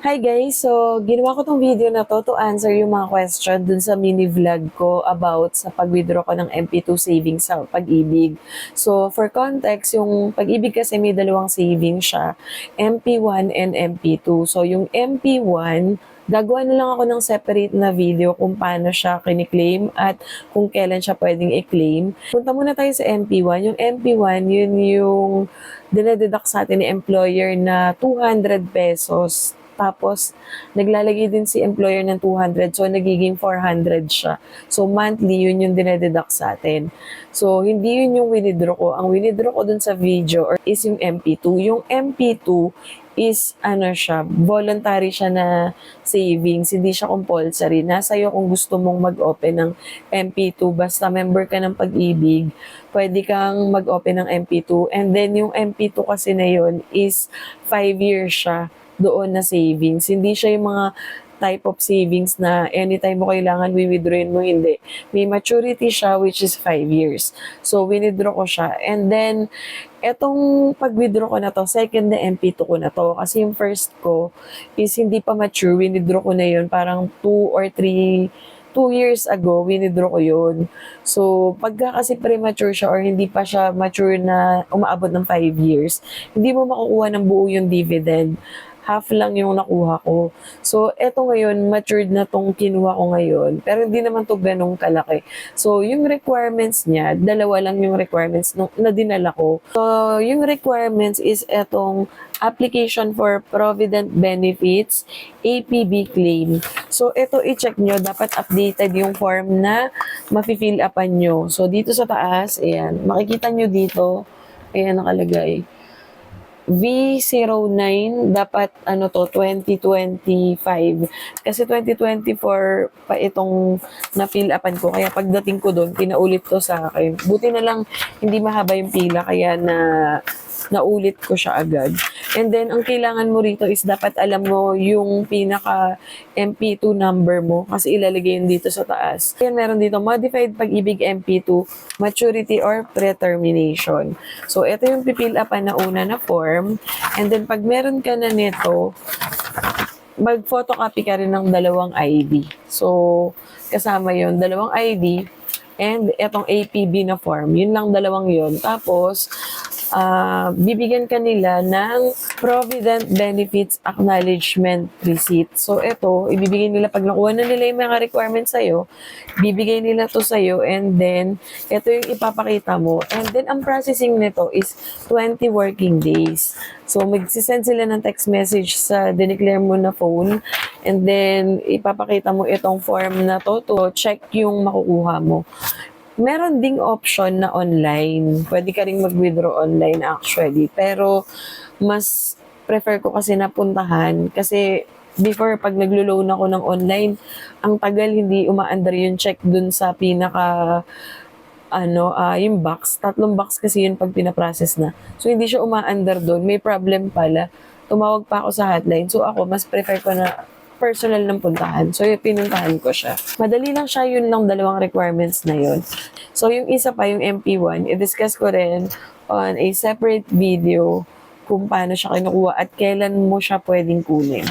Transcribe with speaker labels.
Speaker 1: Hi guys! So, ginawa ko tong video na to answer yung mga question dun sa mini vlog ko about sa pag-withdraw ko ng MP2 savings sa Pag-ibig. So, for context, yung Pag-ibig kasi may dalawang savings siya, MP1 and MP2. So, yung MP1, gagawa na lang ako ng separate na video kung paano siya kiniklaim at kung kailan siya pwedeng i-claim. Punta muna tayo sa MP1. Yung MP1, yun yung dinededuct sa atin ni employer na 200 pesos. Tapos, naglalagay din si employer ng 200, so nagiging 400 siya. So, monthly, yun yung dinededuct sa atin. So, hindi yun yung winidraw ko. Ang winidraw ko dun sa video is yung MP2. Yung MP2 is, siya, voluntary siya na savings. Hindi siya compulsory. Nasa iyo kung gusto mong mag-open ng MP2. Basta member ka ng Pag-ibig, pwede kang mag-open ng MP2. And then, yung MP2 kasi na yun is 5 years siya doon na savings. Hindi siya yung mga type of savings na anytime mo kailangan withdrawin mo, hindi. May maturity siya which is 5 years. So, winidraw ko siya. And then, etong pag-withdraw ko na to, second na MP2 ko na to. Kasi yung first ko is hindi pa mature. Winidraw ko na yun parang 2 years ago, winidraw ko yun. So, pagka kasi premature siya or hindi pa siya mature na umaabot ng 5 years, hindi mo makukuha ng buo yung dividend. Half lang yung nakuha ko. So, eto ngayon, matured na tong kinuha ko ngayon. Pero hindi naman to ganong kalaki. So, yung requirements niya, dalawa lang yung requirements na dinala ko. So, yung requirements is etong application for Provident Benefits, APB claim. So, ito i-check nyo. Dapat updated yung form na mafi-fill upan nyo. So, dito sa taas, ayan, makikita nyo dito, ayan nakalagay. V09 dapat 2025 kasi 2024 pa itong na-fill upan ko, kaya pagdating ko doon pinaulit to sa akin. Buti na lang hindi mahaba yung pila, kaya naulit ko siya agad. And then, ang kailangan mo rito is dapat alam mo yung pinaka MP2 number mo kasi ilalagay yun dito sa taas. Yan, meron dito, Modified Pag-ibig MP2, Maturity or Pretermination. So, ito yung pipil upan na una na form. And then, pag meron ka na nito, mag-photocopy ka rin ng dalawang ID. So, kasama yon dalawang ID and etong APB na form. Yun lang, dalawang yun. Tapos, bibigyan ka nila ng Provident Benefits Acknowledgement Receipt. So, ito, ibibigay nila pag nakuha na nila yung mga requirements sa'yo, bibigay nila to sa'yo, and then, ito yung ipapakita mo. And then, ang processing nito is 20 working days. So, magsisend sila ng text message sa dineclare mo na phone, and then, ipapakita mo itong form na to check yung makukuha mo. Meron ding option na online. Pwede ka ring mag-withdraw online actually. Pero, mas prefer ko kasi napuntahan. Kasi, before, pag naglo-loan ako ng online, ang tagal hindi umaandar yung check dun sa pinaka, yung box. 3 box kasi yun pag pinaprocess na. So, hindi siya umaandar dun. May problem pala. Tumawag pa ako sa hotline. So, ako, mas prefer ko na personal ng puntahan. So, yung pinuntahan ko siya. Madali lang siya, yun lang dalawang requirements na yun. So, yung isa pa, yung MP1, i-discuss ko rin on a separate video kung paano siya kinukuha at kailan mo siya pwedeng kunin.